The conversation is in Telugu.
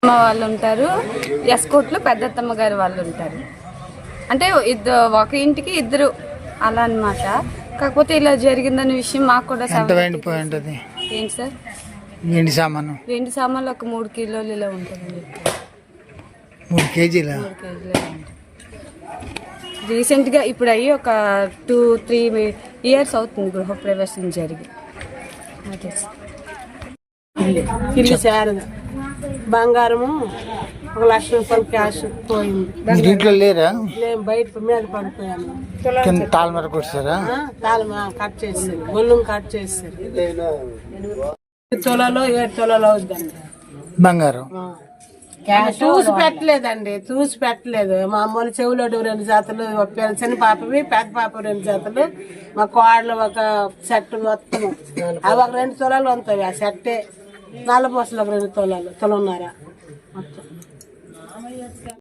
అమ్మ వాళ్ళు ఉంటారు, ఎస్కోట్లో పెద్దత్తమ్మ గారి వాళ్ళు ఉంటారు. అంటే ఒక ఇంటికి ఇద్దరు అలా అన్నమాట. కాకపోతే ఇలా జరిగిందనే విషయం మాకు కూడా ఏంటి సార్ వెండి సామాన్లు ఒక 3 కిలోలు ఇలా ఉంటుందండి. 3 కేజీలు రీసెంట్గా ఇప్పుడు అయ్యి ఒక 2-3 ఇయర్స్ అవుతుంది గృహప్రవేశం జరిగి. ఇల్లు శారద బంగారము 1 లక్ష రూపాయలు క్యాష్ పోయింది. ఇంట్లో లేరా? నేను బయట మీద పడిపోయాను. తాళమర కొట్టారా? కట్ చేస్తారు, గొల్లు కట్ చేస్తారు. తులలో 7 తులలో అవుద్దండి బంగారం. చూసి పెట్టలేదు. మా అమ్మలు చెవులో 2 జతలు, చిన్న పాపవి పెద్ద పాప 2 జతలు, మా కోడలు ఒక సెట్ మొత్తం అవి ఒక 2 తులాలు ఉంటాయి. ఆ సెట్టే నల్ల పూసలు ఒక 2 తులాలు తులన్నారా మొత్తం.